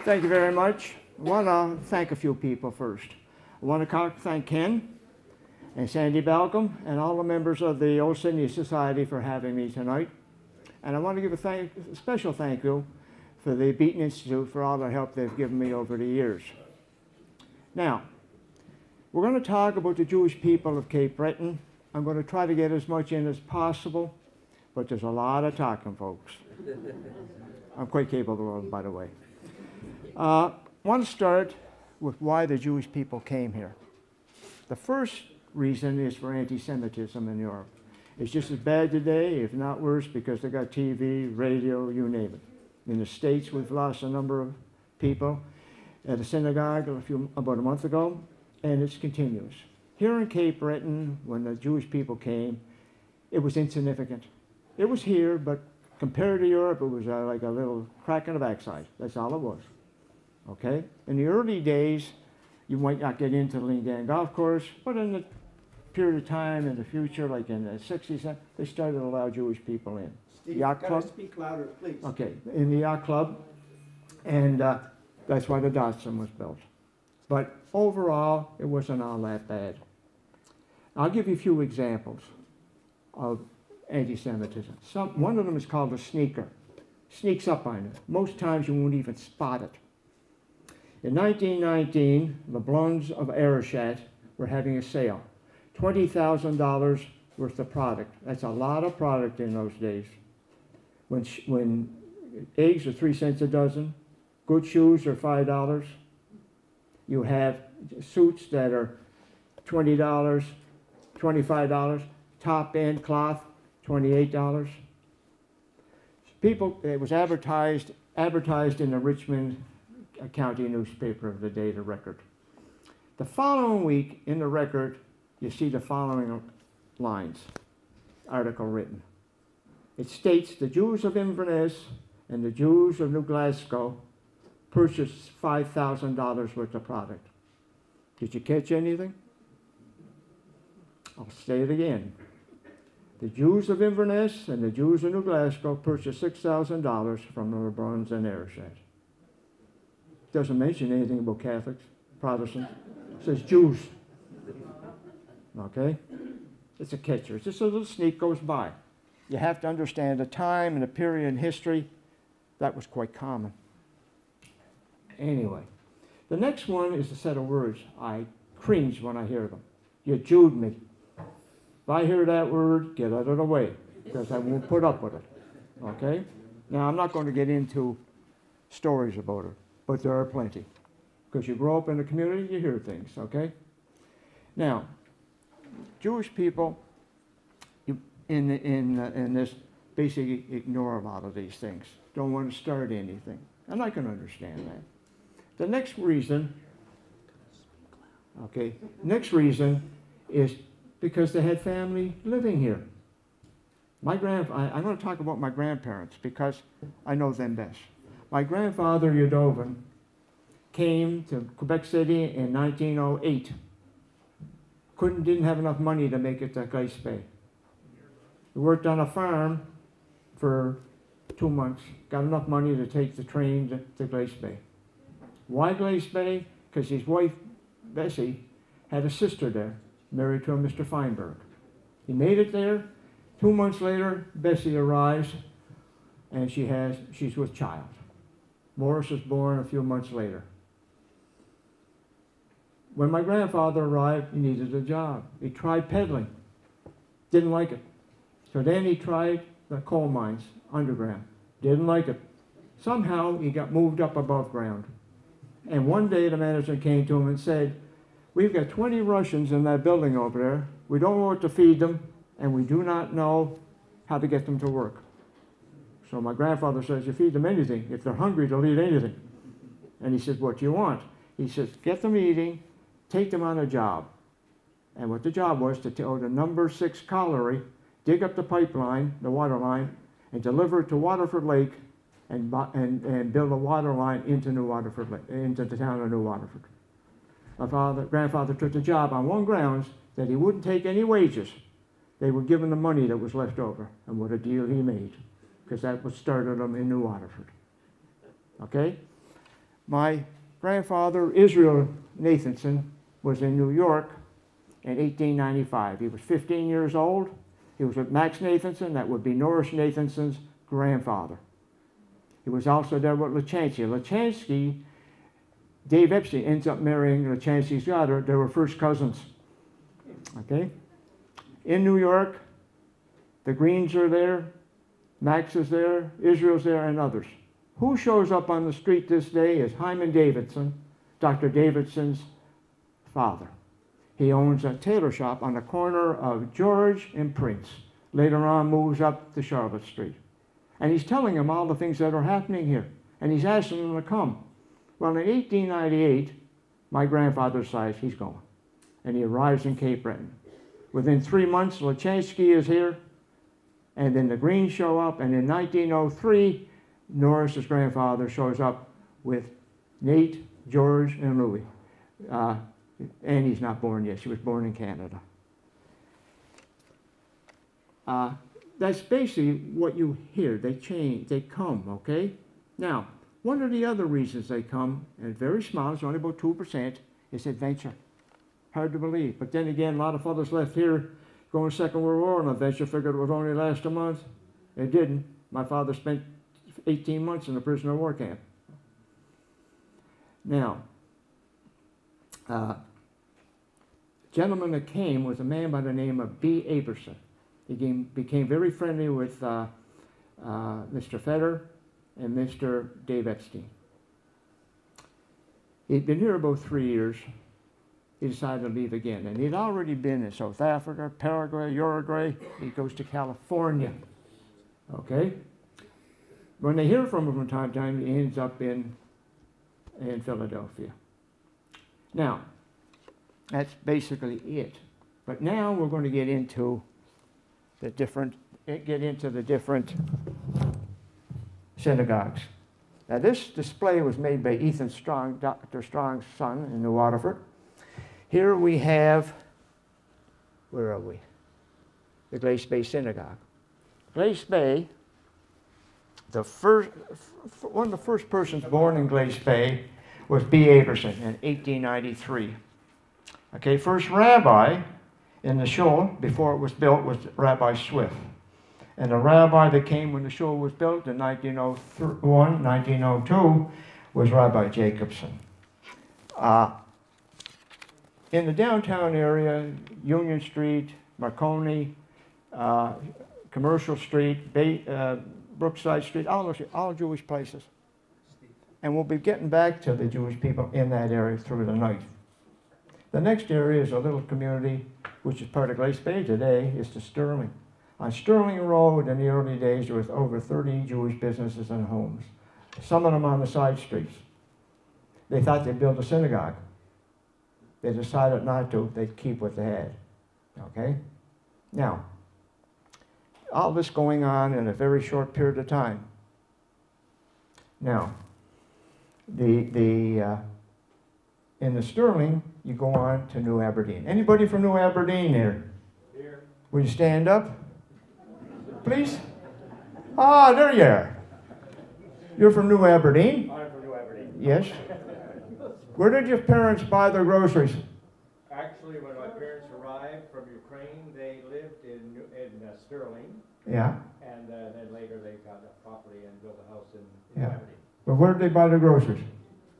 Thank you very much. I want to thank a few people first. I want to thank Ken and Sandy Balcom and all the members of the Old Sydney Society for having me tonight. And I want to give a special thank you for the Beaton Institute for all the help they've given me over the years. Now, we're going to talk about the Jewish people of Cape Breton. I'm going to try to get as much in as possible, but there's a lot of talking, folks. I'm quite capable of it, by the way. I want to start with why the Jewish people came here. The first reason is for anti-Semitism in Europe. It's just as bad today, if not worse, because they got TV, radio, you name it. In the States, we've lost a number of people at a synagogue about a month ago, and it continues. Here in Cape Breton, when the Jewish people came, it was insignificant. It was here, but compared to Europe, it was like a little crack in the backside. That's all it was. Okay? In the early days, you might not get into the Lingan Golf Course, but in the period of time in the future, like in the 60s, they started to allow Jewish people in. Steve, yacht club. Speak louder, please. Okay, in the yacht club, and that's why the Dotson was built. But overall, it wasn't all that bad. I'll give you a few examples of anti-Semitism. One of them is called a sneaker. Sneaks up on you. Most times you won't even spot it. In 1919, the Blondes of Arishat were having a sale. $20,000 worth of product. That's a lot of product in those days. When eggs are 3 cents a dozen, good shoes are $5. You have suits that are $20, $25, top end cloth, $28. People, it was advertised in the Richmond County newspaper of the day, the Record. The following week in the Record, you see the following lines, article written. It states the Jews of Inverness and the Jews of New Glasgow purchased $5,000 worth of product. Did you catch anything? I'll say it again. The Jews of Inverness and the Jews of New Glasgow purchased $6,000 from the Lebrons and Arishat. Doesn't mention anything about Catholics, Protestants. It says Jews. Okay? It's a catcher. It's just a little sneak goes by. You have to understand the time and the period in history. That was quite common. Anyway, the next one is a set of words. I cringe when I hear them. You Jewed me. If I hear that word, get out of the way, because I won't put up with it. Okay? Now, I'm not going to get into stories about it, but there are plenty. Because you grow up in the community, you hear things, okay? Now, Jewish people in this basically ignore a lot of these things. Don't want to start anything. And I can understand that. The next reason, okay, next reason is because they had family living here. I'm going to talk about my grandparents because I know them best. My grandfather, Yudovin, came to Quebec City in 1908. Didn't have enough money to make it to Glace Bay. He worked on a farm for 2 months, got enough money to take the train to Glace Bay. Why Glace Bay? Because his wife, Bessie, had a sister there, married to a Mr. Feinberg. He made it there. 2 months later, Bessie arrives, and she's with child. Morris was born a few months later. When my grandfather arrived, he needed a job. He tried peddling. Didn't like it. So then he tried the coal mines, underground. Didn't like it. Somehow he got moved up above ground. And one day the manager came to him and said, "We've got 20 Russians in that building over there. We don't know what to feed them, and we do not know how to get them to work." So my grandfather says, "You feed them anything. If they're hungry, they'll eat anything." And he says, "What do you want?" He says, "Get them eating, take them on a job." And what the job was to go to number 6 colliery, dig up the pipeline, the water line, and deliver it to Waterford Lake and build a water line into into the town of New Waterford. My grandfather took the job on one grounds, that he wouldn't take any wages. They would give him the money that was left over. And what a deal he made, because that was started him in New Waterford. Okay? My grandfather, Israel Nathanson, was in New York in 1895. He was 15 years old. He was with Max Nathanson, that would be Norris Nathanson's grandfather. He was also there with Lachansky. Lachansky, Dave Epstein ends up marrying Lachansky's daughter. They were first cousins. Okay? In New York, the Greens are there, Max is there, Israel's there, and others. Who shows up on the street this day is Hyman Davidson, Dr. Davidson's father. He owns a tailor shop on the corner of George and Prince. Later on moves up to Charlotte Street. And he's telling them all the things that are happening here. And he's asking them to come. Well, in 1898, my grandfather decides he's going. And he arrives in Cape Breton. Within 3 months, Lachansky is here. And then the Greens show up. And in 1903, Norris's grandfather shows up with Nate, George, and Louis. Annie's not born yet. She was born in Canada. That's basically what you hear. They change, they come, okay? Now, one of the other reasons they come, and very small, it's only about 2%, is adventure. Hard to believe. But then again, a lot of fellows left here going Second World War on adventure, figured it would only last a month. It didn't. My father spent 18 months in a prisoner of war camp. Now, gentleman that came was a man by the name of B. Aberson. He became very friendly with Mr. Fetter and Mr. Dave Epstein. He'd been here about 3 years. He decided to leave again. And he'd already been in South Africa, Paraguay, Uruguay. He goes to California. Okay? When they hear from him from time to time, he ends up in Philadelphia. Now, that's basically it. But now we're going to get into the different synagogues. Now this display was made by Ethan Strong, Dr. Strong's son in New Waterford. Here we have, where are we? The Glace Bay Synagogue. Glace Bay, one of the first persons born in Glace Bay was B. Aberson in 1893. Okay, first rabbi in the shul before it was built was Rabbi Swift. And the rabbi that came when the shul was built in 1901, 1902 was Rabbi Jacobson. In the downtown area, Union Street, Marconi, Commercial Street, Brookside Street, all Jewish places. And we'll be getting back to the Jewish people in that area through the night. The next area is a little community, which is part of Glace Bay today, is to Sterling. On Sterling Road, in the early days, there was over 30 Jewish businesses and homes. Some of them on the side streets. They thought they'd build a synagogue. They decided not to. They'd keep what they had. Okay? Now, all this going on in a very short period of time. Now, in the Sterling, you go on to New Aberdeen. Anybody from New Aberdeen here? Here. Will you stand up, please? Ah, there you are. You're from New Aberdeen? I'm from New Aberdeen. Yes. Where did your parents buy their groceries? Actually, when my parents arrived from Ukraine, they lived in Sterling. Yeah. And then later they got a property and built a house in New Aberdeen. But where did they buy their groceries?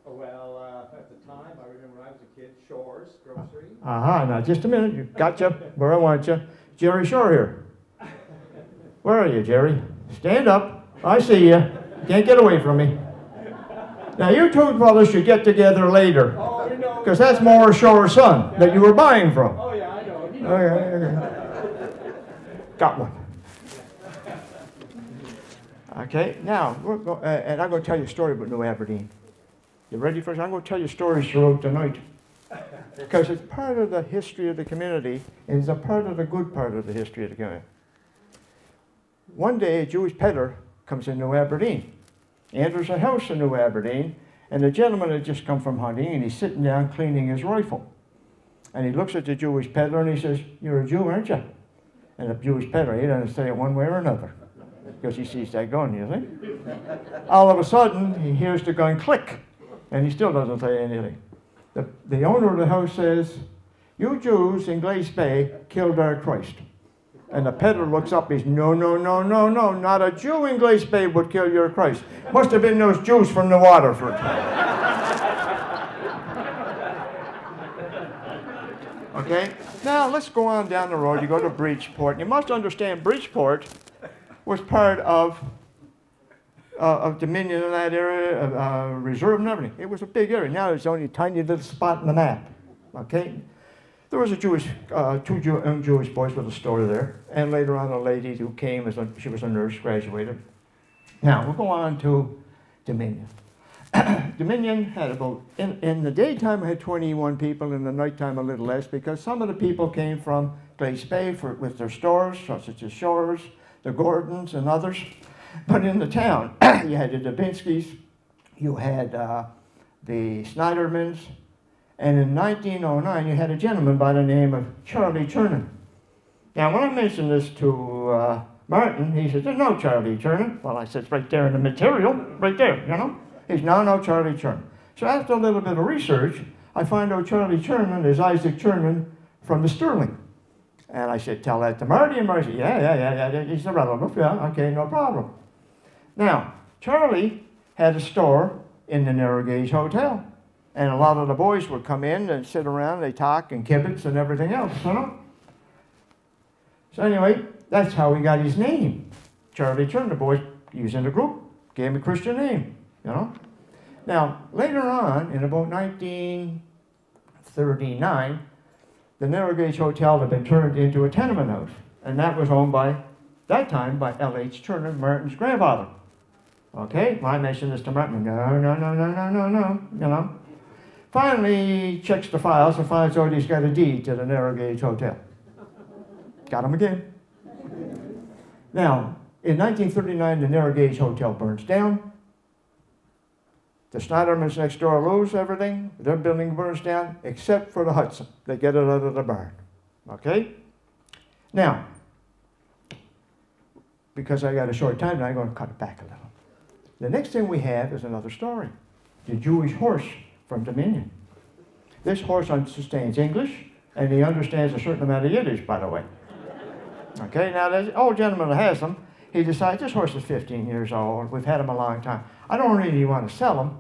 Well, at the time, I remember when I was a kid, Shore's Grocery. Aha, now just a minute. You gotcha where I want you. Jerry Shore here. Where are you, Jerry? Stand up. I see you. Can't get away from me. Now, you two brothers should get together later. Oh, you know. Because that's Morris Shore's son that you were buying from. Oh, yeah, I know. Okay. Got one. Okay, now, and I'm going to tell you a story about New Aberdeen. You ready for this? I'm going to tell you stories throughout the night. Because it's part of the history of the community, and it's a part of the good part of the history of the community. One day, a Jewish peddler comes in New Aberdeen, enters a house in New Aberdeen, and the gentleman had just come from hunting, and he's sitting down cleaning his rifle. And he looks at the Jewish peddler, and he says, "You're a Jew, aren't you?" And the Jewish peddler, he doesn't say it one way or another, because he sees that gun, you see. All of a sudden, he hears the gun click. And he still doesn't say anything. The owner of the house says, "You Jews in Glace Bay killed our Christ." And the peddler looks up, he's, "No, no, no, no, no, not a Jew in Glace Bay would kill your Christ. Must have been those Jews from the Waterford." Okay, now let's go on down the road. You go to Bridgeport. And you must understand, Bridgeport was part of Dominion in that area, reserve and everything. It was a big area. Now it's only a tiny little spot on the map. Okay? There was a two young Jewish boys with a store there, and later on a lady who came, she was a nurse, graduated. Now, we'll go on to Dominion. Dominion had about, in the daytime it had 21 people, in the nighttime a little less, because some of the people came from Glace Bay with their stores, such as Shores, the Gordons, and others. But in the town, you had the Dubinskys, you had the Snydermans, and in 1909, you had a gentleman by the name of Charlie Chernin. Now, when I mentioned this to Martin, he said, "There's no Charlie Chernin." Well, I said, "It's right there in the material, right there, you know." He's, "No, Charlie Chernin." So after a little bit of research, I find out Charlie Chernin is Isaac Chernin from the Sterling. And I said, "Tell that to Marty." And Marty said, yeah, he's a relative. Yeah, okay, no problem. Now, Charlie had a store in the Narrow Gauge Hotel. And a lot of the boys would come in and sit around, they talk and kibitz and everything else, you know. So anyway, that's how he got his name. Charlie Chernin. The boys, he was in the group, gave him a Christian name, you know. Now, later on, in about 1939, the Narrow Gauge Hotel had been turned into a tenement house. And that was owned by, that time, by L.H. Chernin, Martin's grandfather. Okay, well, I mentioned this to Martin. No, you know. Finally, he checks the files and finds out he's got a deed to the Narrow Gauge Hotel. Got him again. Now, in 1939, the Narrow Gauge Hotel burns down. The Snydermans next door lose everything. Their building burns down, except for the Hudson. They get it out of the barn. Okay? Now, because I got a short time now, I'm going to cut it back a little. The next thing we have is another story. The Jewish horse from Dominion. This horse understands English, and he understands a certain amount of Yiddish, by the way. Okay, now the old gentleman that has him, he decides, this horse is 15 years old, we've had him a long time. I don't really want to sell him,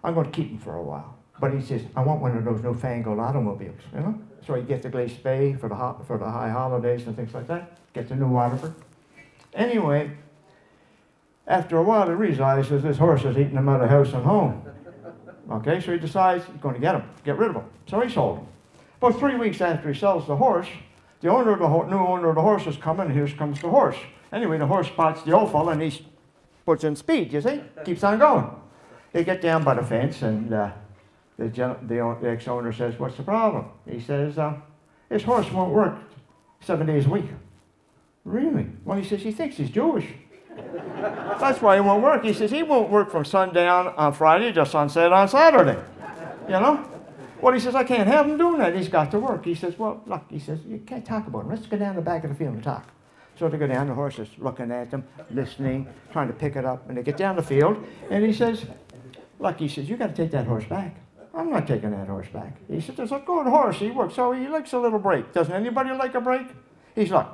I'm going to keep him for a while. But he says, I want one of those newfangled automobiles, you know? So he gets the Glace Bay for the high holidays and things like that, gets a new Waterford. Anyway, after a while he realizes this horse is eating him out of house and home. Okay, so he decides he's going to get rid of him. So he sold him. About 3 weeks after he sells the horse, the owner of the new owner of the horse is coming, and here comes the horse. Anyway, the horse spots the old fella, and he puts in speed, you see? Keeps on going. They get down by the fence, and the ex-owner says, "What's the problem?" He says, "His horse won't work 7 days a week." "Really?" Well, he says, he thinks he's Jewish. That's why he won't work. He says he won't work from sundown on Friday to sunset on Saturday. You know? Well, he says, I can't have him doing that. He's got to work. He says, well, look, he says, you can't talk about him. Let's go down the back of the field and talk. So they go down, the horse is looking at them, listening, trying to pick it up. And they get down the field, and he says, look, he says, you got to take that horse back. I'm not taking that horse back. He said, there's a good horse. He works, so he likes a little break. Doesn't anybody like a break? He's like,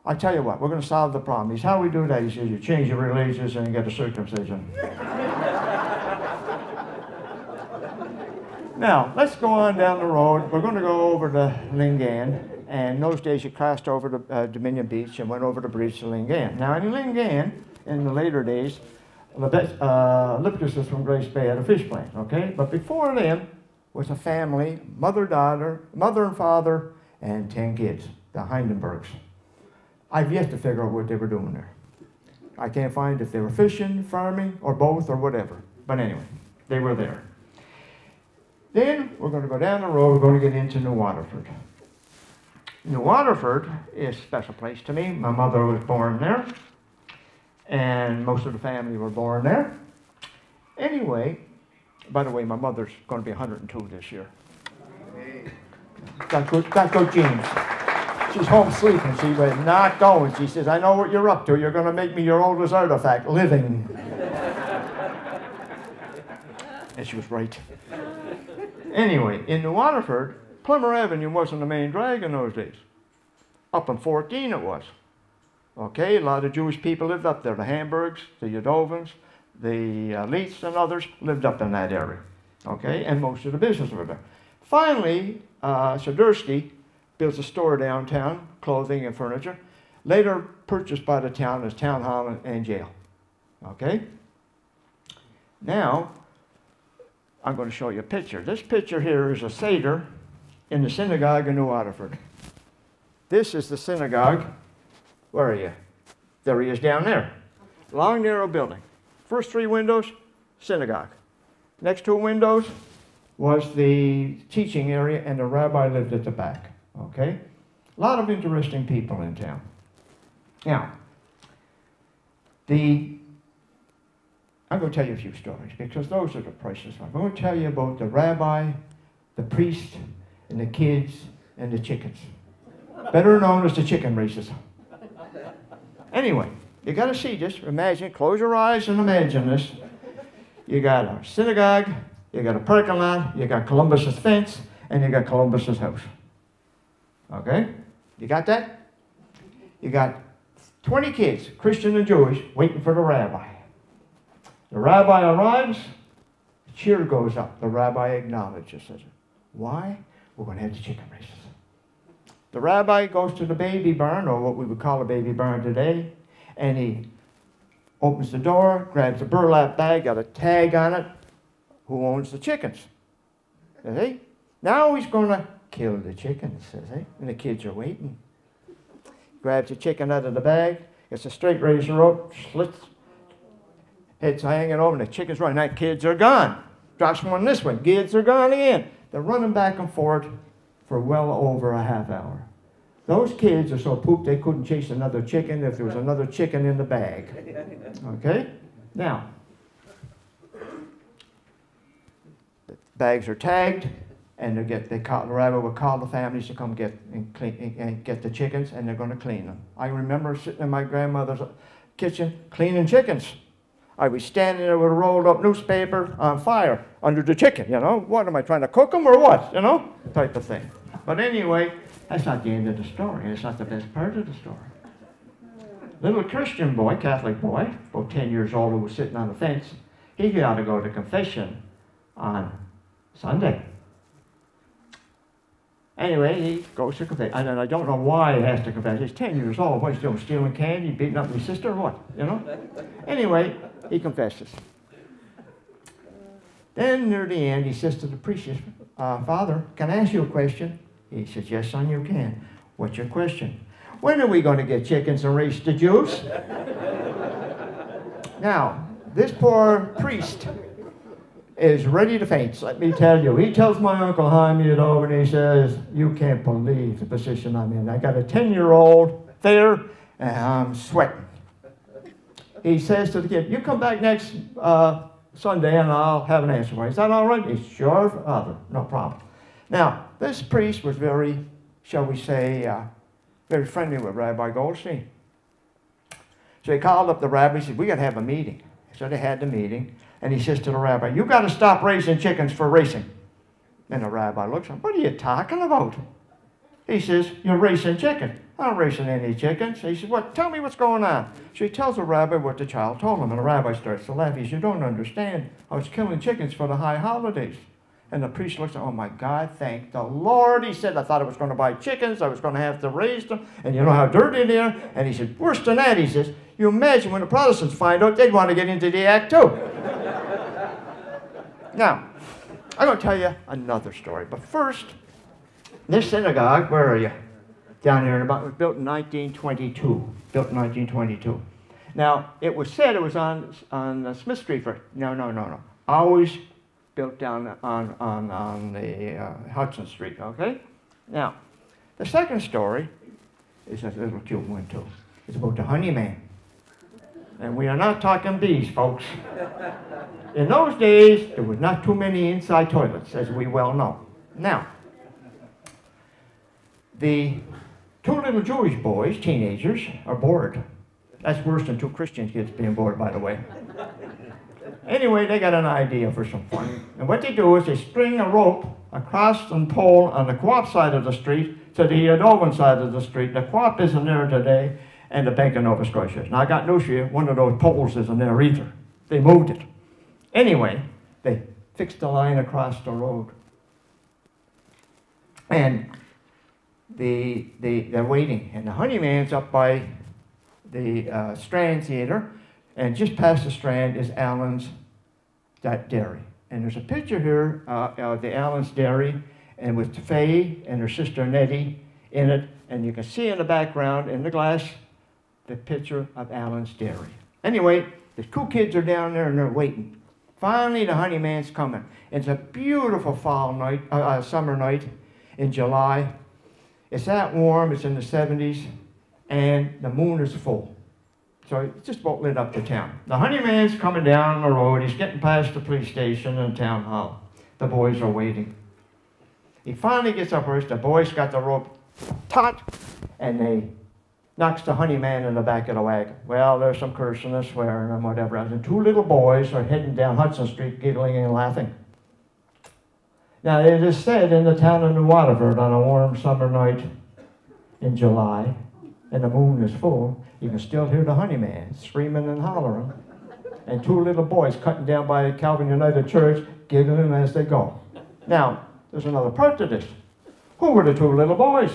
I tell you what, we're going to solve the problem. He says, how we do that? He says, you change your religions and you get a circumcision. Now, let's go on down the road. We're going to go over to Lingan. And in those days, you crossed over to Dominion Beach and went over the bridge to Lingan. Now, in Lingan, in the later days, Lipkus from Glace Bay had a fish plant, okay? But before them was a family, mother and father, and 10 kids, the Hindenburgs. I've yet to figure out what they were doing there. I can't find if they were fishing, farming, or both, or whatever. But anyway, they were there. Then we're going to go down the road. We're going to get into New Waterford. New Waterford is a special place to me. My mother was born there, and most of the family were born there. Anyway, by the way, my mother's going to be 102 this year. Got good genes. She's home sleeping. She was not going. She says, I know what you're up to. You're going to make me your oldest artifact, living. And she was right. Anyway, in New Waterford, Plummer Avenue wasn't the main drag in those days. Up on 14 it was. Okay, a lot of Jewish people lived up there. The Hamburgs, the Yadovans, the Leiths and others lived up in that area. Okay, and most of the business were there. Finally, Swiderski builds a store downtown, clothing and furniture, later purchased by the town as town hall and jail. Okay? Now, I'm going to show you a picture. This picture here is a Seder in the synagogue in New Waterford. This is the synagogue. Where are you? There he is down there. Long, narrow building. First 3 windows, synagogue. Next 2 windows was the teaching area, and the rabbi lived at the back. Okay? A lot of interesting people in town. Now, I'm going to tell you a few stories, because those are the priceless ones. I'm going to tell you about the rabbi, the priest, and the kids, and the chickens. Better known as the chicken races. Anyway, you got to see this. Imagine, close your eyes and imagine this. You got a synagogue, you got a parking lot, you got Columbus's fence, and you got Columbus's house. Okay? You got that? You got 20 kids, Christian and Jewish, waiting for the rabbi. The rabbi arrives, the cheer goes up. The rabbi acknowledges it. Why? We're going to have the chicken races. The rabbi goes to the baby barn, or what we would call a baby barn today, and he opens the door, grabs a burlap bag, got a tag on it. Who owns the chickens? Says he. Now he's going to kill the chickens, says he. And the kids are waiting. Grabs the chicken out of the bag, gets a straight razor rope, slits, head's hanging over, and the chicken's running. Now kids are gone. Drops one this way, kids are gone again. They're running back and forth for well over a half hour. Those kids are so pooped they couldn't chase another chicken if there was another chicken in the bag. Okay? Now, the bags are tagged, and the rabbi will call the families to come get the chickens, and they're going to clean them. I remember sitting in my grandmother's kitchen cleaning chickens. I was standing there with a rolled up newspaper on fire under the chicken, you know. What, am I trying to cook them or what, you know? Type of thing. But anyway, that's not the end of the story. It's not the best part of the story. Little Christian boy, Catholic boy, about 10 years old, who was sitting on the fence, he got to go to confession on Sunday. Anyway, he goes to confession. And I don't know why he has to confess. He's 10 years old. What, he's doing? Stealing candy, beating up his sister, or what? You know? Anyway, he confesses. Then near the end, he says to the priest, Father, can I ask you a question? He says, yes, son, you can. What's your question? When are we going to get chickens and race the Jews? Now, this poor priest is ready to faint, let me tell you. He tells my Uncle Jaime it over, and he says, you can't believe the position I'm in. I got a 10-year-old there, and I'm sweating. He says to the kid, you come back next Sunday, and I'll have an answer for you. Is that all right? He's sure, Father, no problem. Now, this priest was very, shall we say, very friendly with Rabbi Goldstein. So he called up the rabbi, he said, we got to have a meeting. So they had the meeting, and he says to the rabbi, you got to stop raising chickens for racing. And the rabbi looks at him, what are you talking about? He says, you're racing chickens. I'm not racing any chickens. He says, what? Tell me what's going on. So he tells the rabbi what the child told him, and the rabbi starts to laugh. He says, you don't understand. I was killing chickens for the high holidays. And the priest looks at, oh my God, thank the Lord. He said, I thought I was going to buy chickens. I was going to have to raise them. And you know how dirty they are. And he said, worse than that, he says, you imagine when the Protestants find out, they'd want to get into the act too. Now, I'm going to tell you another story. But first, this synagogue, where are you? Down here, it was built in 1922. Built in 1922. Now, it was said it was on Smith Street first. No. Always built down on the Hudson Street, okay? Now, the second story is a little cute one too. It's about the honeyman. And we are not talking bees, folks. In those days, there was not too many inside toilets, as we well know. Now, the two little Jewish boys, teenagers, are bored. That's worse than two Christian kids being bored, by the way. Anyway, they got an idea for some fun. And what they do is they string a rope across the pole on the co-op side of the street to the Edovan side of the street. The co-op isn't there today, and the Bank of Nova Scotia is. Now, I got news for you, one of those poles isn't there either. They moved it. Anyway, they fixed the line across the road. And they're waiting. And the Honeyman's up by the Strand Theater, and just past the Strand is Allen's Dairy. And there's a picture here of the Allen's Dairy, and with Faye and her sister Nettie in it, and you can see in the background, in the glass, the picture of Allen's Dairy. Anyway, the two kids are down there and they're waiting. Finally, the Honeyman's coming. It's a beautiful fall night, summer night in July. It's that warm, it's in the 70s, and the moon is full. So it's just about lit up the town. The Honeyman's coming down the road. He's getting past the police station and town hall. The boys are waiting. He finally gets up first. The boys got the rope taut, and they knocks the Honeyman in the back of the wagon. Well, there's some cursing and swearing and whatever. And two little boys are heading down Hudson Street, giggling and laughing. Now, it is said in the town of New Waterford on a warm summer night in July, and the moon is full, you can still hear the Honeyman screaming and hollering, and two little boys cutting down by Calvin United Church, giggling as they go. Now, there's another part to this. Who were the two little boys?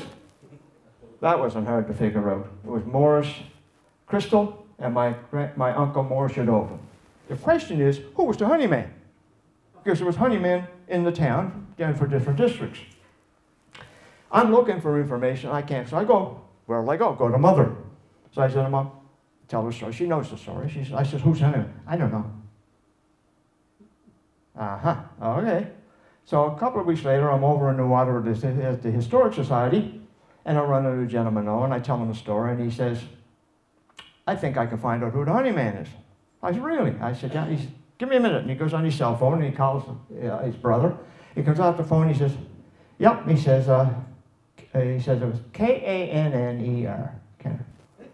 That wasn't hard to figure out. It was Morris Crystal and my uncle Morris Shadova. The question is, who was the Honeyman? Because there was Honeyman in the town, again for different districts. I'm looking for information, I can't, so I go, where will I go? Go to Mother. So I said to Mom, tell her the story. She knows the story. I said, who's Honeyman? I don't know. Okay. So a couple of weeks later, I'm over in New Waterford at the Historic Society, and I run into a gentleman now, and I tell him the story, and he says, I think I can find out who the Honeyman is. I said, really? I said, yeah. He said, give me a minute. And he goes on his cell phone, and he calls his brother. He comes out the phone, he says, yep. He says it was Kanner. Kanner.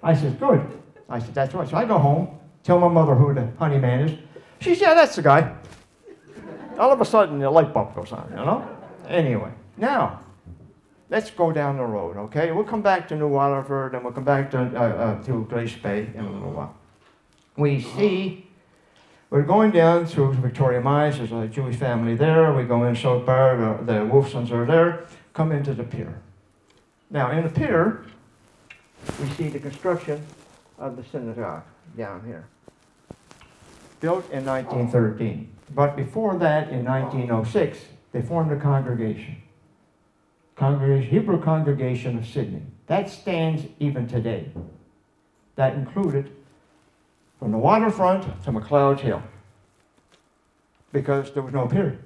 I said, good. I said, that's right. So I go home, tell my mother who the Honeyman is. She said, yeah, that's the guy. All of a sudden, the light bulb goes on, you know? Anyway, now, let's go down the road, okay? We'll come back to New Waterford, and we'll come back to Glace Bay in a little while. We see, we're going down through Victoria Mines. There's a Jewish family there. We go in South Bar, the Wolfsons are there. Come into the pier. Now, in the pier, we see the construction of the synagogue down here. Built in 1913. But before that, in 1906, they formed a congregation. Hebrew Congregation of Sydney. That stands even today. That included from the waterfront to McLeod's Hill, because there was no pier.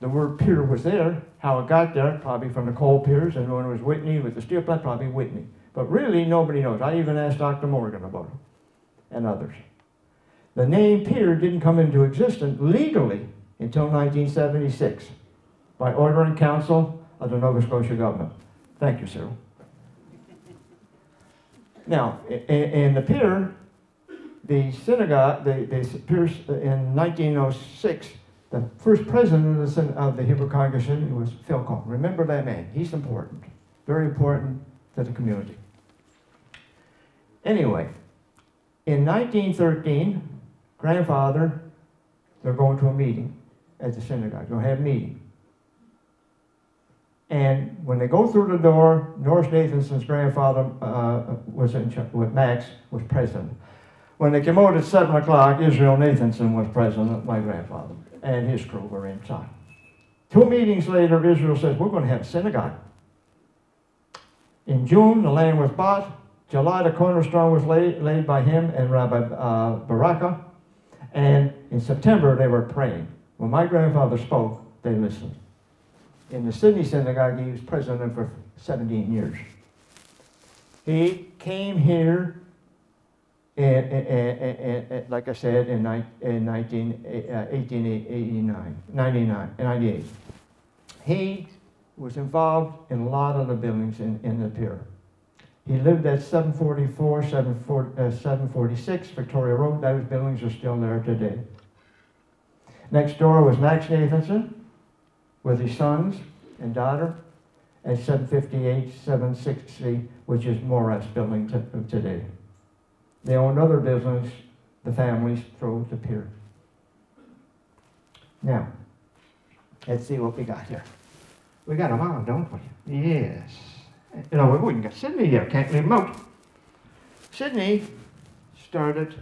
The word pier was there. How it got there, probably from the coal piers, and when it was Whitney with the steel plant, probably Whitney. But really, nobody knows. I even asked Dr. Morgan about it, and others. The name pier didn't come into existence legally until 1976 by order and council of the Nova Scotia government. Thank you, Cyril. Now, in the pier, the synagogue, the pier in 1906, the first president of the Hebrew Congregation was Phil Cole. Remember that man. He's important. Very important to the community. Anyway, in 1913, grandfather, they're going to a meeting at the synagogue. They'll have a meeting. And when they go through the door, Norris Nathanson's grandfather was in charge, Max was president. When they came out at 7 o'clock, Israel Nathanson was president, my grandfather, and his crew were inside. 2 meetings later, Israel says, we're going to have a synagogue. In June, the land was bought. July, the cornerstone was laid by him and Rabbi Baraka. And in September, they were praying. When my grandfather spoke, they listened. In the Sydney Synagogue, he was president for 17 years. He came here, like I said, in 1898. He was involved in a lot of the buildings in the pier. He lived at 746 Victoria Road. Those buildings are still there today. Next door was Max Nathanson with his sons and daughter at 758, 760, which is Morat's building today. They owned other business, the families, through the pier. Now, let's see what we got here. We got them all, don't we? Yes. You know, we wouldn't get Sydney here, can't leave them out. Sydney started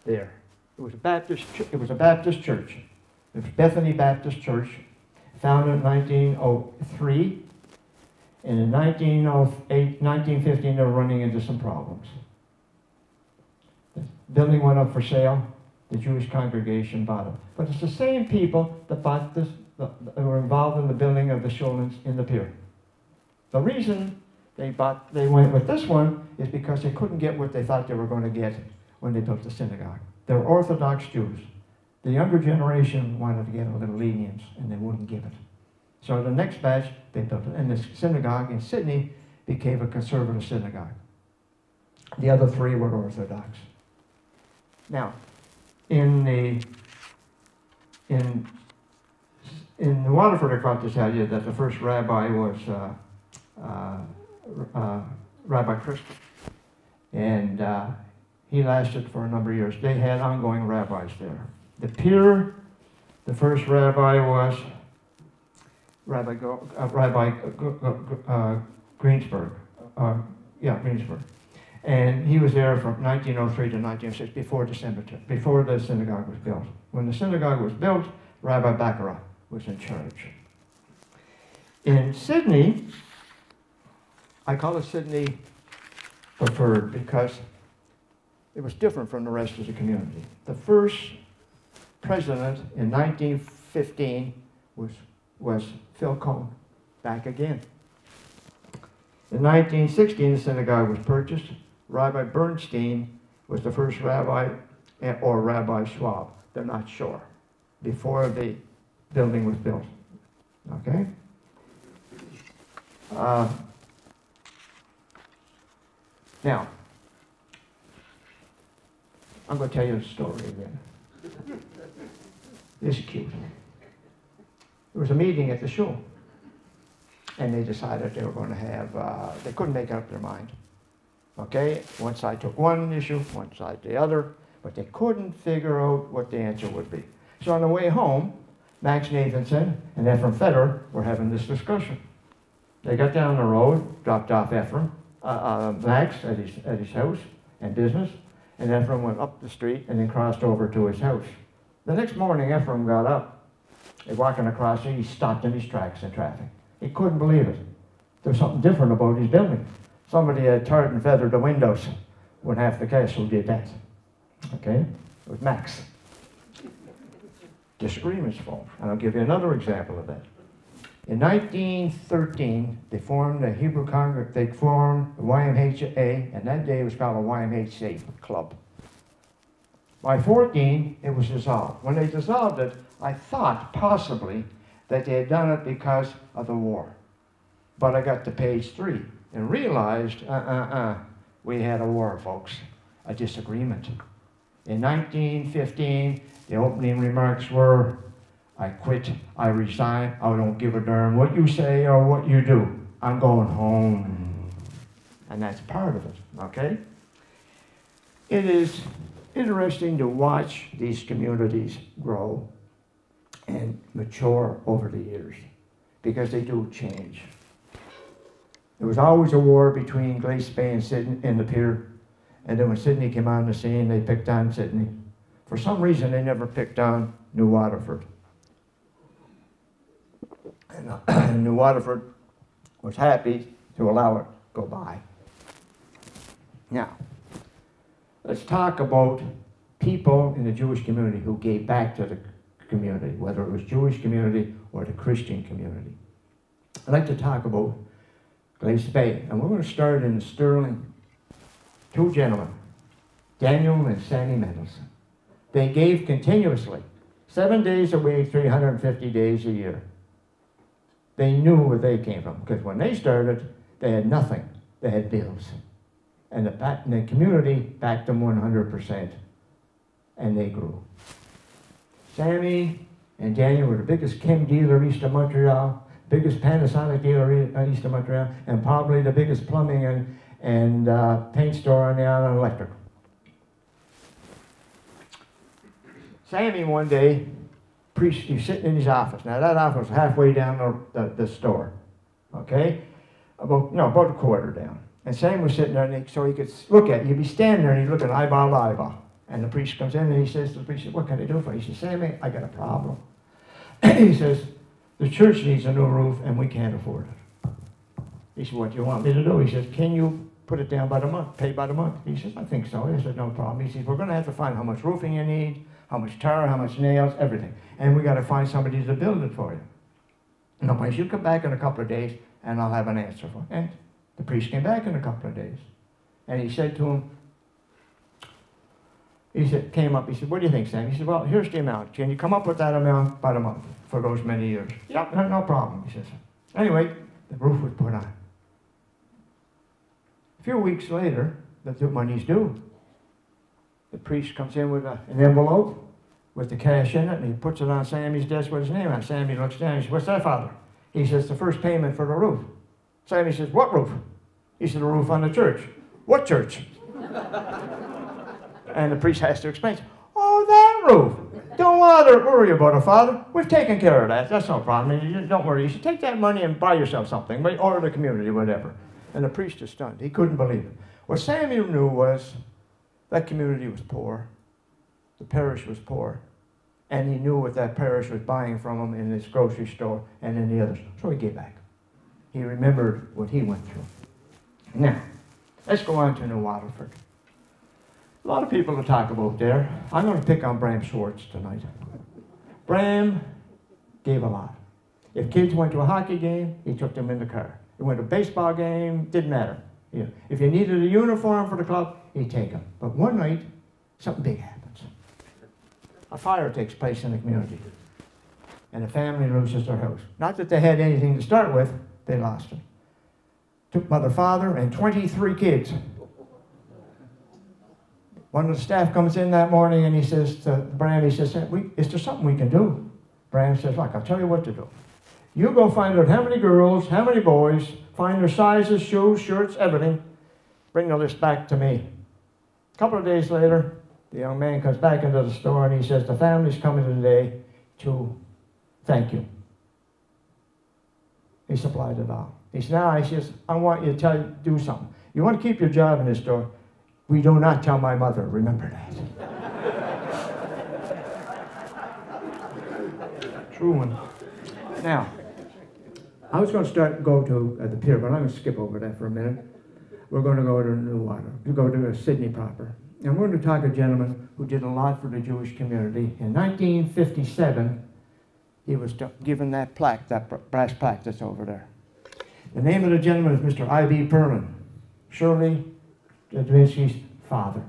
there. It was a Baptist church. It was Bethany Baptist Church, founded in 1903. And in 1908, 1915, they were running into some problems. The building went up for sale. The Jewish congregation bought it. But it's the same people that bought this, that were involved in the building of the Schulens in the pier. The reason they went with this one is because they couldn't get what they thought they were going to get when they built the synagogue. They're Orthodox Jews. The younger generation wanted to get a little lenience, and they wouldn't give it. So the next batch, they built it. And the synagogue in Sydney became a conservative synagogue. The other three were Orthodox. Now, in Waterford, I forgot to tell you that the first rabbi was Rabbi Christian. And he lasted for a number of years. They had ongoing rabbis there. The pier, the first rabbi was Rabbi Greensburg. Greensburg. And he was there from 1903 to 1906, before the synagogue was built. When the synagogue was built, Rabbi Baccarat was in charge. In Sydney, I call it Sydney preferred because it was different from the rest of the community. The first president in 1915 was Phil Cone, back again. In 1916, the synagogue was purchased. Rabbi Bernstein was the first rabbi, or Rabbi Schwab. They're not sure, before the building was built. Okay? Now, I'm going to tell you a story again. This is cute. There was a meeting at the shul, and they decided they were going to have, they couldn't make up their mind. Okay? One side took one issue, one side the other, but they couldn't figure out what the answer would be. So on the way home, Max Nathanson and Ephraim Federer were having this discussion. They got down the road, dropped off Max at his house and business, and Ephraim went up the street and then crossed over to his house. The next morning, Ephraim got up. He's walking across there, he stopped in his tracks in traffic. He couldn't believe it. There was something different about his building. Somebody had tarred and feathered the windows when half the cast who did that. Okay? It was Max. Disagreements formed. And I'll give you another example of that. In 1913, they formed the Hebrew Congress, they formed the YMHA, and that day it was called a YMHA club. By 14, it was dissolved. When they dissolved it, I thought possibly that they had done it because of the war. But I got to page 3 and realized, we had a war, folks, a disagreement. In 1915, the opening remarks were, I quit, I resign, I don't give a darn what you say or what you do. I'm going home. And that's part of it, okay? It is interesting to watch these communities grow and mature over the years, because they do change. There was always a war between Glace Bay and Sydney and the pier, and then when Sydney came on the scene, they picked on Sydney. For some reason, they never picked on New Waterford. And New Waterford was happy to allow it to go by. Now, let's talk about people in the Jewish community who gave back to the community, whether it was Jewish community or the Christian community. I'd like to talk about Glace Bay, and we're going to start in Sterling. Two gentlemen, Daniel and Sammy Mendelson. They gave continuously, 7 days a week, 350 days a year. They knew where they came from, because when they started, they had nothing. they had bills. And the community backed them 100%. And they grew. Sammy and Daniel were the biggest chem dealer east of Montreal, biggest Panasonic dealer east of Montreal, and probably the biggest plumbing and paint store on the island electric. Sammy one day, he's sitting in his office. Now that office was halfway down the store, okay? About a quarter down. And Sammy was sitting there, so he could look at you. He'd be standing there and he'd look at eyeball to eyeball. And the priest comes in and he says to the priest, what can I do for you? He says, Sammy, I got a problem. He says, the church needs a new roof and we can't afford it. He said, what do you want me to do? He says, can you put it down by the month, pay by the month? He says, I think so. He said, no problem. He says, we're going to have to find how much roofing you need, how much tar, how much nails, everything. And we got to find somebody to build it for you. No place, you come back in a couple of days and I'll have an answer for you. And the priest came back in a couple of days. And he said to him, he said, what do you think, Sam? He said, well, here's the amount. Can you come up with that amount by the month for those many years? Yep, no problem, he says. Anyway, the roof was put on. A few weeks later, the money's due. The priest comes in with an envelope with the cash in it, and he puts it on Sammy's desk with his name on it. Sammy looks down, he says, what's that, Father? He says, the first payment for the roof. Sammy says, what roof? He said, the roof on the church. What church? And the priest has to explain, oh, that roof. Don't worry about it, Father. We've taken care of that. That's no problem. Don't worry. You should take that money and buy yourself something, or the community, whatever. And the priest is stunned. He couldn't believe it. What Samuel knew was that community was poor. The parish was poor. And he knew what that parish was buying from him in this grocery store and in the others. So he gave back. He remembered what he went through. Now, let's go on to New Waterford. A lot of people to talk about there. I'm going to pick on Bram Schwartz tonight. Bram gave a lot. If kids went to a hockey game, he took them in the car. They went to a baseball game, didn't matter. Yeah. If you needed a uniform for the club, he'd take them. But one night, something big happens. A fire takes place in the community. And the family loses their house. Not that they had anything to start with, they lost it. Took mother, father, and 23 kids. One of the staff comes in that morning and he says to Bram, he says, is there something we can do? Bram says, look, I'll tell you what to do. You go find out how many girls, how many boys, find their sizes, shoes, shirts, everything. Bring the list back to me. A couple of days later, the young man comes back into the store and he says, the family's coming today to thank you. He supplied it all. He says, I want you to do something. You want to keep your job in this store? We do not tell my mother, remember that. True one. Now, I was going to go to the pier, but I'm going to skip over that for a minute. We're going to go to New Water, go to Sydney proper. And we're going to talk to a gentleman who did a lot for the Jewish community. In 1957, he was given that plaque, that brass plaque that's over there. The name of the gentleman is Mr. I.B. Perlin, Shirley Dubinsky's father,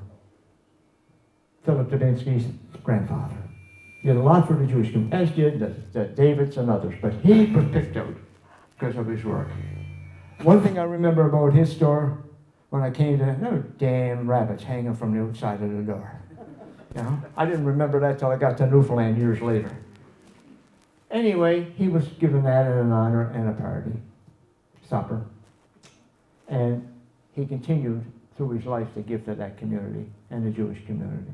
Philip Dubinsky's grandfather. He did a lot for the Jewish community, as did the Davids and others, but he was picked out because of his work. One thing I remember about his store, when I came to, there were damn rabbits hanging from the outside of the door. You know? I didn't remember that till I got to Newfoundland years later. Anyway, he was given that in an honor and a party, supper, and he continued through his life to give to that community and the Jewish community.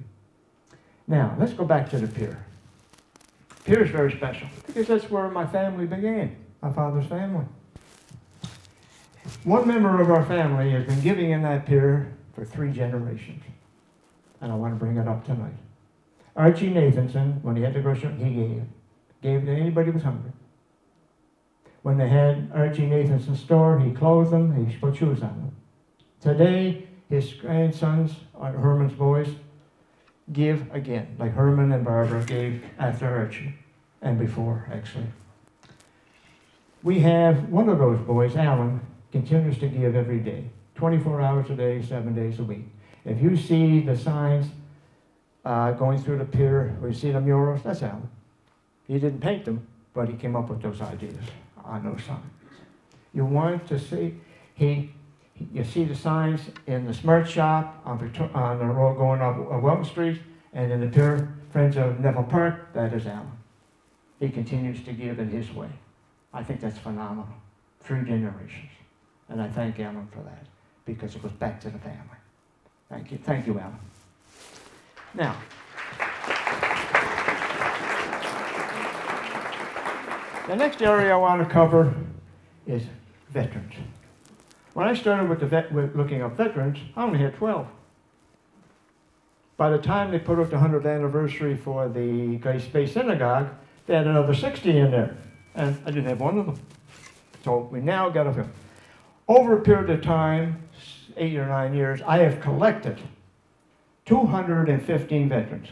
Now, let's go back to the pier. Pier is very special because that's where my family began, my father's family. One member of our family has been giving in that pier for 3 generations, and I want to bring it up tonight. Archie Nathanson, when he had the grocery, he gave to anybody who was hungry. When they had Archie Nathanson's store, he clothed them, he put shoes on them. Today, his grandsons, Herman's boys, give again, like Herman and Barbara gave after Archie, and before, actually. We have one of those boys, Alan, continues to give every day, 24 hours a day, 7 days a week. If you see the signs going through the pier, or you see the murals, that's Alan. He didn't paint them, but he came up with those ideas on those signs. You want to see, he You see the signs in the Smart Shop on the road going up Welton Street, and in the Pier, Friends of Neville Park, that is Alan. He continues to give in his way. I think that's phenomenal. 3 generations. And I thank Alan for that, because it goes back to the family. Thank you. Thank you, Alan. Now, the next area I want to cover is veterans. When I started with looking up veterans, I only had 12. By the time they put up the 100th anniversary for the Glace Bay Synagogue, they had another 60 in there, and I didn't have one of them. So we now got a over a period of time, 8 or 9 years, I have collected 215 veterans.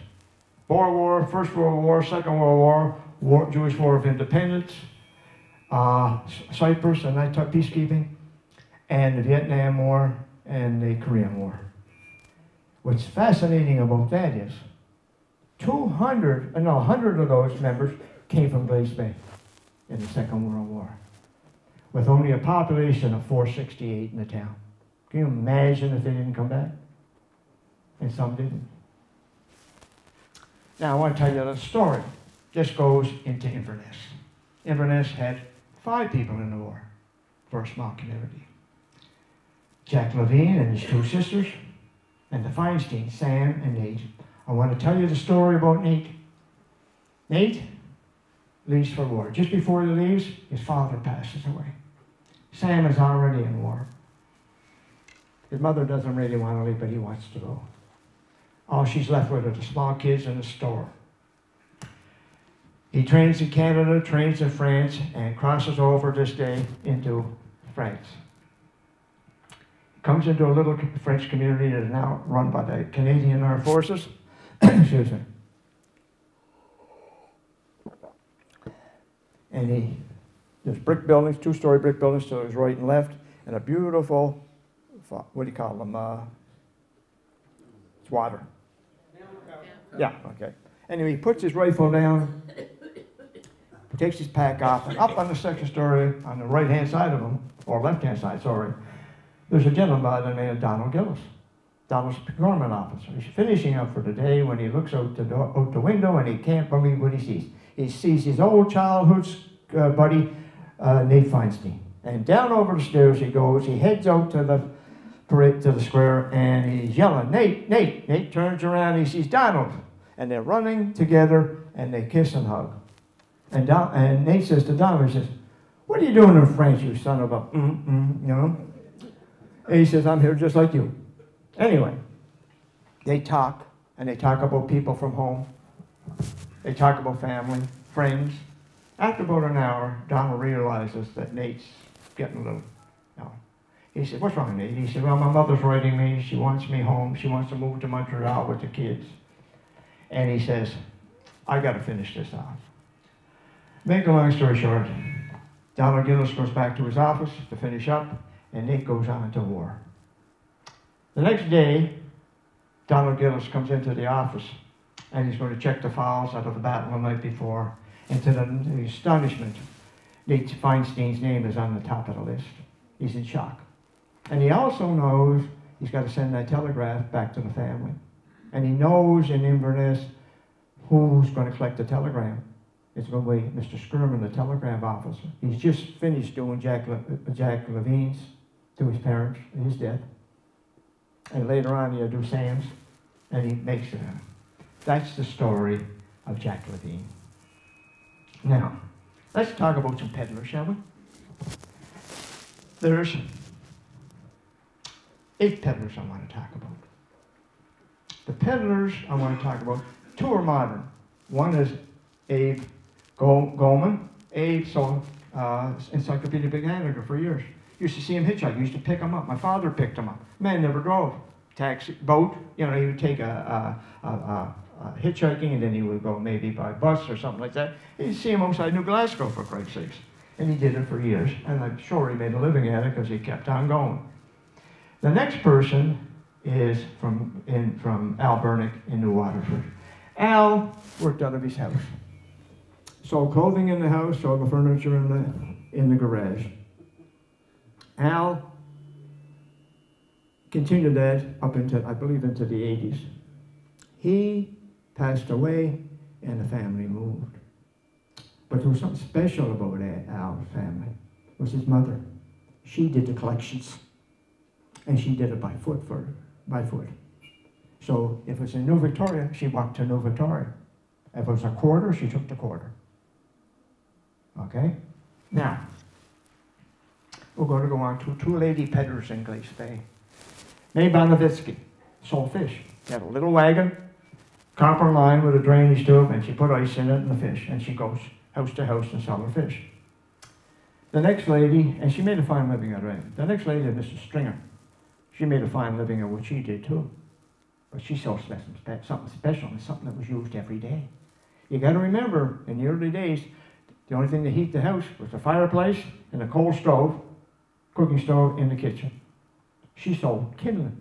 Boer War, First World War, Second World War, Jewish War of Independence, Cyprus and I taught peacekeeping, and the Vietnam War and the Korean War. What's fascinating about that is 100 of those members came from Glace Bay in the Second World War, with only a population of 468 in the town. Can you imagine if they didn't come back? And some didn't. Now I want to tell you a story. This goes into Inverness. Inverness had 5 people in the war for a small community. Jack Levine and his 2 sisters, and the Feinstein, Sam and Nate. I want to tell you the story about Nate. Nate leaves for war. Just before he leaves, his father passes away. Sam is already in war. His mother doesn't really want to leave, but he wants to go. All she's left with are the small kids in the store. He trains in Canada, trains in France, and crosses over this day into France. Comes into a little French community that is now run by the Canadian Armed Forces. Excuse me. And there's brick buildings, 2-story brick buildings to his right and left, and a beautiful, what do you call them? It's water. Yeah, okay. Anyway, he puts his rifle down, takes his pack off, and up on the 2nd story, on the right-hand side of him, or left-hand side, sorry, there's a gentleman by the name of Donald Gillis. Donald's a procurement officer. He's finishing up for the day when he looks out the window and he can't believe what he sees. He sees his old childhood buddy, Nate Feinstein. And down over the stairs he goes. He heads out to the parade, to the square, and he's yelling, Nate, Nate. Nate turns around, he sees Donald. And they're running together, and they kiss and hug. And Nate says to Donald, he says, what are you doing in France, you son of a, you know? And he says, I'm here just like you. Anyway, they talk, and they talk about people from home. They talk about family, friends. After about an hour, Donald realizes that Nate's getting a little, He said, what's wrong, Nate? He said, well, my mother's writing me. She wants me home. She wants to move to Montreal with the kids. And he says, I got to finish this off. Make a long story short, Donald Gillis goes back to his office to finish up, and Nate goes on to war. The next day, Donald Gillis comes into the office, and he's going to check the files out of the battle the night before. And to the astonishment, Nate Feinstein's name is on the top of the list. He's in shock. And he also knows he's got to send that telegraph back to the family. And he knows in Inverness who's going to collect the telegram. It's going to be Mr. Skirman, the telegraph officer. He's just finished doing Jack Levine's to his parents, his death. And later on he'll do Sam's, and he makes it out. That's the story of Jack Levine. Now, let's talk about some peddlers, shall we? There's 8 peddlers I want to talk about. The peddlers I want to talk about, 2 are modern. One is Abe Goldman. Abe sold Encyclopedia Britannica for years. Used to see him hitchhike. Used to pick him up. My father picked him up. Man never drove. Taxi, boat. You know, he would take a hitchhiking, and then he would go maybe by bus or something like that. You'd see him outside New Glasgow, for Christ's sakes. And he did it for years. And I'm sure he made a living at it because he kept on going. The next person is from Al Bernick in New Waterford. Al worked out of his house. Sold clothing in the house, sold the furniture in the garage. Al continued that up into, I believe, into the 80s. He passed away and the family moved. But there was something special about Al's family. It was his mother. She did the collections. And she did it by foot. So if it was in New Victoria, she walked to New Victoria. If it was a quarter, she took the quarter. Okay? Now, we're going to go on to two lady peddlers in Glace Bay. Mae Bonovitsky sold fish. She had a little wagon, copper line with a drainage tube, and she put ice in it and the fish, and she goes house to house and sell her fish. The next lady, and she made a fine living out of it. The next lady, Mrs. Stringer, she made a fine living at what she did too. But she sold something special, and something that was used every day. You got to remember, in the early days, the only thing to heat the house was the fireplace and a coal stove, cooking stove in the kitchen. She sold kindling.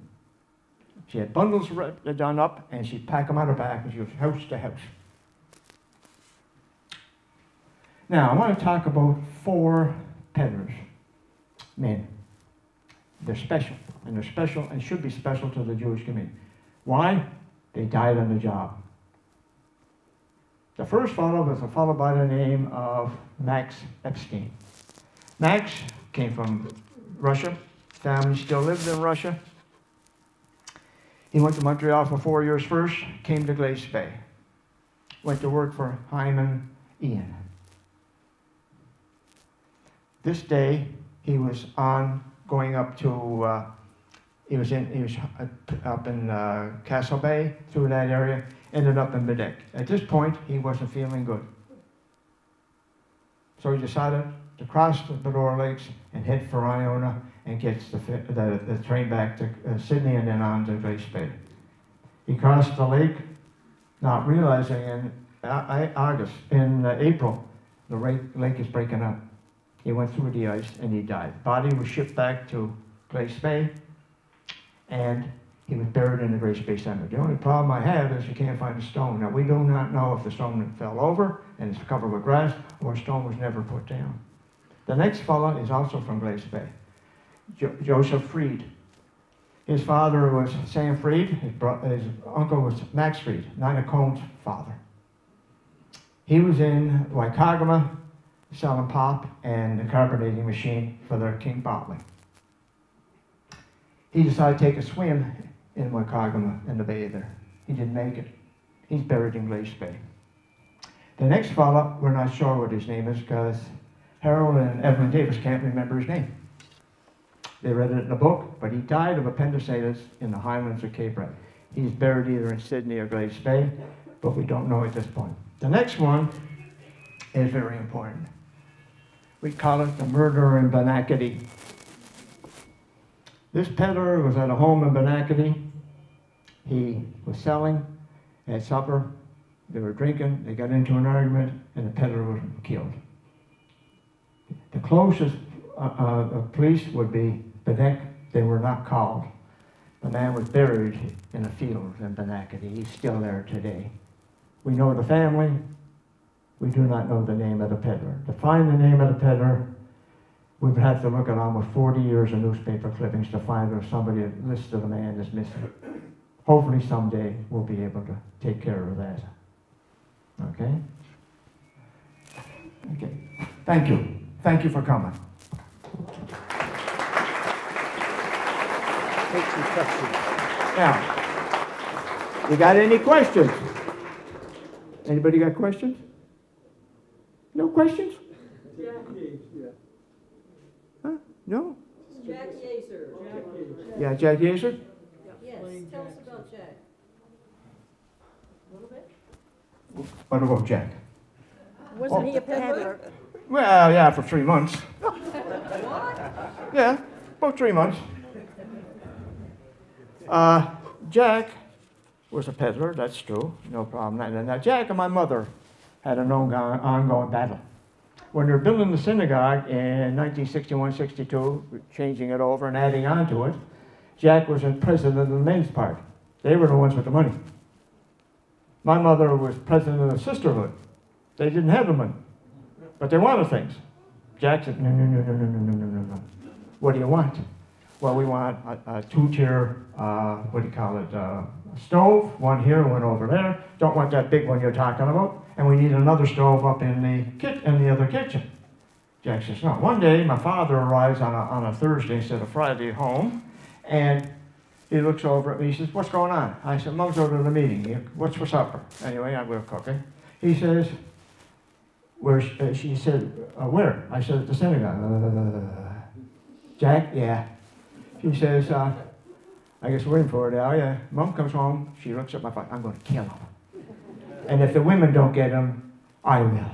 She had bundles done up, and she'd pack them on her back, and she was house to house. Now, I want to talk about 4 peddlers, men. They're special, and should be special to the Jewish community. Why? They died on the job. The first fellow was a fellow by the name of Max Epstein. Max came from Russia. Family still lived in Russia. He went to Montreal for 4 years first, came to Glace Bay. Went to work for Hyman Ian. This day, he was going up to, he was up in Castle Bay, through that area, ended up in Bedeck. At this point, he wasn't feeling good. So he decided to cross the Bedore Lakes and head for Iona and gets the train back to Sydney and then on to Glace Bay. He crossed the lake, not realizing in April, the lake is breaking up. He went through the ice and he died. Body was shipped back to Glace Bay, and he was buried in the Glace Bay Cemetery. The only problem I have is you can't find a stone. Now, we do not know if the stone fell over and it's covered with grass, or a stone was never put down. The next fellow is also from Glace Bay, Joseph Freed. His father was Sam Freed. His uncle was Max Freed, Nina Cohn's father. He was in Waikagama selling pop and the carbonating machine for their King Bottling. He decided to take a swim in Waikagama in the bay there. He didn't make it. He's buried in Glace Bay. The next fellow, we're not sure what his name is because Harold and Evelyn Davis can't remember his name. They read it in a book, but he died of appendicitis in the highlands of Cape Breton. He's buried either in Sydney or Glace Bay, but we don't know at this point. The next one is very important. We call it the murder in Benacity. This peddler was at a home in Benacity. He was selling, had supper, they were drinking, they got into an argument, and the peddler was killed. The closest police would be Bedeck. They were not called. The man was buried in a field in Benacity. He's still there today. We know the family. We do not know the name of the peddler. To find the name of the peddler, we would have to look at almost 40 years of newspaper clippings to find if somebody had listed a man as missing. Hopefully someday we'll be able to take care of that. Okay? Okay. Thank you. Thank you for coming. Take some questions. Now, you got any questions? Anybody got questions? No questions? Huh? No? Jack Yeaser. Yeah, Jack Yeaser? Yes, tell us about Jack. A little bit? What about Jack? Wasn't he a peddler? Well, yeah, for 3 months. What? Yeah, about 3 months. Jack was a peddler, that's true, no problem. Now, Jack and my mother had an ongoing battle. When they were building the synagogue in 1961-62, changing it over and adding on to it, Jack was president of the men's part. They were the ones with the money. My mother was president of the sisterhood. They didn't have the money, but they wanted things. Jack said, no. What do you want? well, we want a two-tier, what do you call it, stove, one here, one over there. Don't want that big one you're talking about. And we need another stove up in the other kitchen. Jack says, no. One day, my father arrives on a Thursday instead of Friday home, and he looks over at me. He says, what's going on? I said, Mom's over to the meeting. What's for supper? Anyway, we're cooking. He says, she said, where? I said, at the synagogue. Jack, yeah. She says, I guess we're in for it now, yeah. Mom comes home. She looks at my father. I'm going to kill him. And if the women don't get him, I will.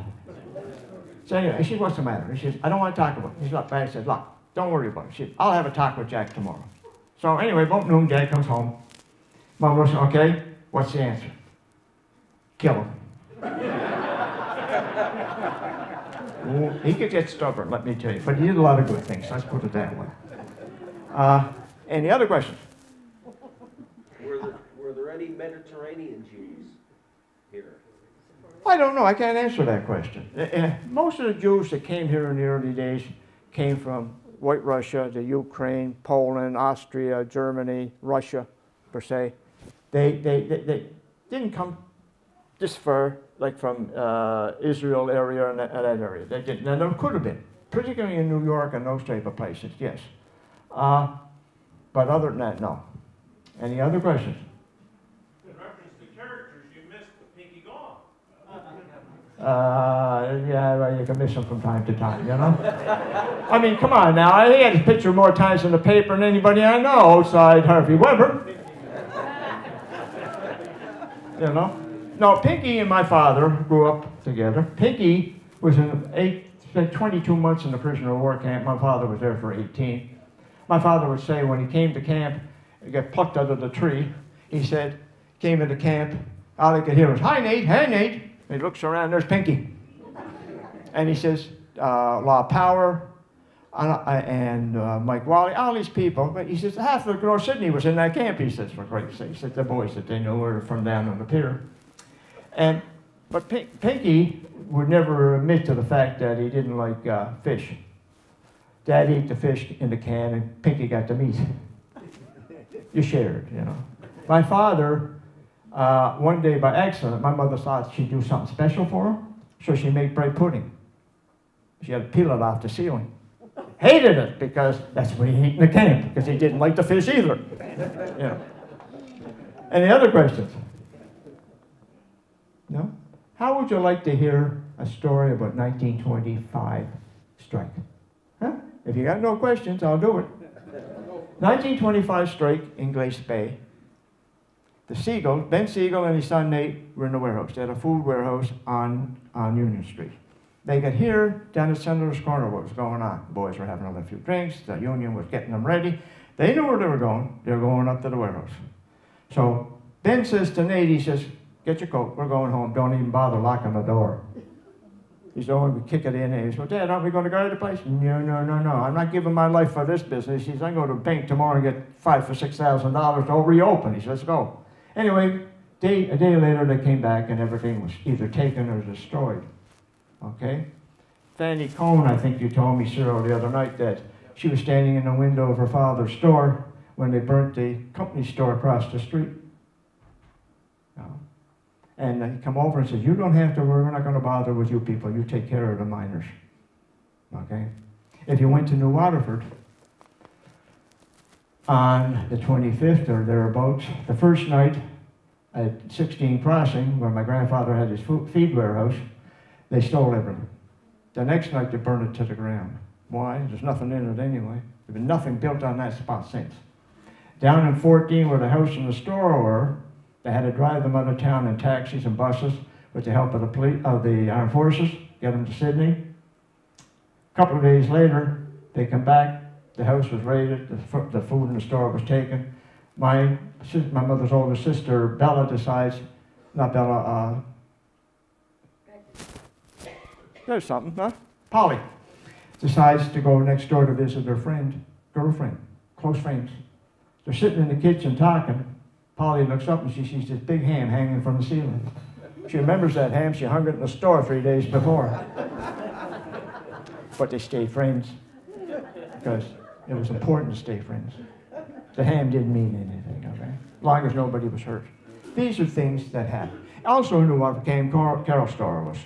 So anyway, she said, what's the matter? She says, I don't want to talk about it. He's up back. I said, look, don't worry about it. She said, I'll have a talk with Jack tomorrow. So anyway, about noon, Dad comes home. Mom goes, okay, what's the answer? Kill him. Well, he could get stubborn, let me tell you. But he did a lot of good things. Let's put it that way. Any other questions? Were there any Mediterranean Jews here? I don't know. I can't answer that question. Most of the Jews that came here in the early days came from White Russia, the Ukraine, Poland, Austria, Germany, Russia, per se. They didn't come this far, like from Israel area and that area. They didn't. And there could have been, particularly in New York and those type of places, yes. But other than that, no. Any other questions? In reference to characters, you missed the Pinky Gong. Yeah, well, you can miss them from time to time, you know? I mean, come on now. He had his picture more times in the paper than anybody I know outside Harvey Weber. You know? No, Pinky and my father grew up together. Pinky was spent 22 months in the prisoner of war camp. My father was there for 18. My father would say when he came to camp, he got plucked out of the tree. He said, came into camp, all he could hear was, hi, Nate, hey, Nate. And he looks around, there's Pinky. And he says, Law Power and Mike Wally, all these people. But he says, half of North Sydney was in that camp, he says, for Christ's sake. He said, the boys that they knew were from down on the pier. But Pinky would never admit to the fact that he didn't like fish. Dad ate the fish in the can and Pinky got the meat. You shared, you know. My father, one day by accident, my mother thought she'd do something special for him, so she made bread pudding. She had to peel it off the ceiling. Hated it because that's what he ate in the camp, because he didn't like the fish either. You know. Any other questions? No? How would you like to hear a story about 1925 strike? Huh? If you got no questions, I'll do it. 1925 strike in Glace Bay. The Siegel, Ben Siegel and his son Nate were in the warehouse. They had a food warehouse on Union Street. They got here down at Senator's Corner what was going on. The boys were having a few drinks. The union was getting them ready. They knew where they were going. They were going up to the warehouse. So Ben says to Nate, he says, get your coat. We're going home. Don't even bother locking the door. He said, oh, we kick it in. And he said, well, Dad, aren't we going to guard the place? No. I'm not giving my life for this business. He says, I can go to the bank tomorrow and get $5,000 or $6,000 to reopen. He says, let's go. Anyway, a day later, they came back and everything was either taken or destroyed. Okay? Fanny Cohn, I think you told me, Cyril, the other night that she was standing in the window of her father's store when they burnt the company store across the street. And he come over and said, you don't have to worry, we're not going to bother with you people. You take care of the miners. Okay? If you went to New Waterford on the 25th or thereabouts, the first night at 16 Crossing, where my grandfather had his feed warehouse, they stole everything. The next night, they burned it to the ground. Why? There's nothing in it anyway. There's been nothing built on that spot since. Down in 14, where the house and the store were, they had to drive them out of town in taxis and buses with the help of the armed forces, get them to Sydney. A couple of days later, they come back. The house was raided. The food in the store was taken. My mother's older sister, Bella, decides, not Bella, there's something, huh? Polly, decides to go next door to visit her girlfriend, close friends. They're sitting in the kitchen talking. Polly looks up and she sees this big ham hanging from the ceiling. She remembers that ham. She hung it in the store 3 days before. But they stayed friends because, It was important to stay friends. The ham didn't mean anything, okay? As long as nobody was hurt. These are things that happen. Also in New York came Carol Store was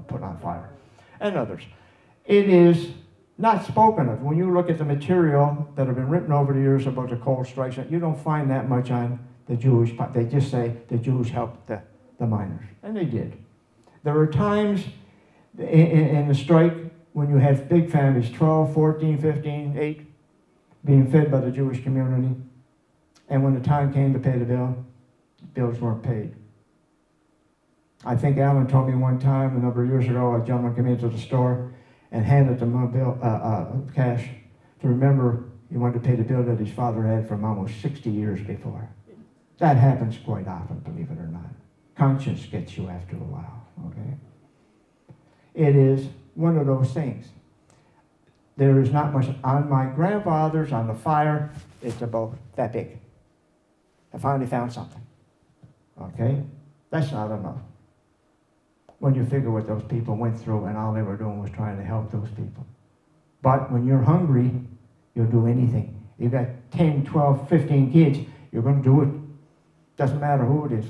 put on fire, and others. It is not spoken of. When you look at the material that have been written over the years about the coal strikes, you don't find that much on the Jewish part. They just say the Jews helped the miners, and they did. There were times in the strike when you have big families, 12, 14, 15, 8, being fed by the Jewish community, and when the time came to pay the bills weren't paid. I think Alan told me one time, a number of years ago, a gentleman came into the store and handed them a bill, cash to remember he wanted to pay the bill that his father had from almost 60 years before. That happens quite often, believe it or not. Conscience gets you after a while, okay? It is one of those things. There is not much on my grandfather's, on the fire, it's about that big. I finally found something, okay? That's not enough. When you figure what those people went through and all they were doing was trying to help those people. But when you're hungry, you'll do anything. You got 10, 12, 15 kids, you're going to do it. Doesn't matter who it is.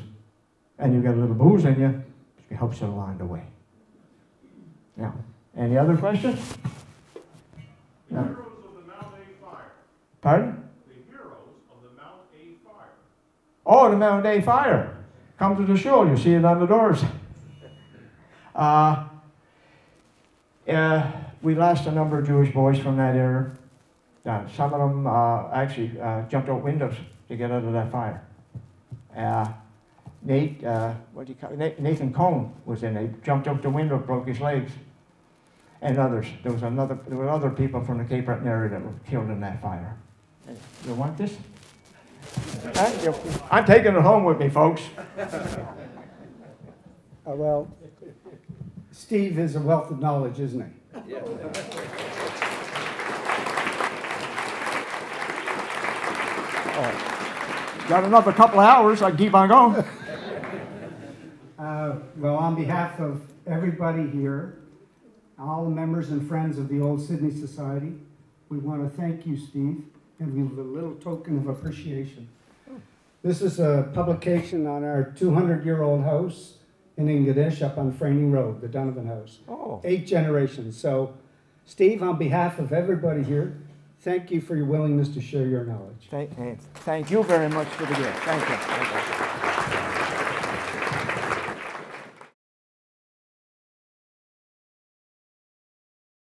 And you got a little booze in you, it helps you along the way. Now, any other questions? The heroes of the Mount A fire. Pardon? The heroes of the Mount A fire. Oh, the Mount A fire. Come to the shul, you see it on the doors. We lost a number of Jewish boys from that era. Some of them actually jumped out windows to get out of that fire. Nathan Cohn was in it. He jumped out the window, broke his legs, and others. There were other people from the Cape Breton area that were killed in that fire. You want this? I'm taking it home with me, folks. Well, Steve is a wealth of knowledge, isn't he? Yeah. Got another couple of hours, I can keep on going. Well, on behalf of everybody here, all the members and friends of the Old Sydney Society, we want to thank you, Steve, and give a little token of appreciation. This is a publication on our 200-year-old house in English up on Franey Road, the Donovan House. Oh. 8 generations. So, Steve, on behalf of everybody here, thank you for your willingness to share your knowledge. Thank you very much for the gift. Thank you.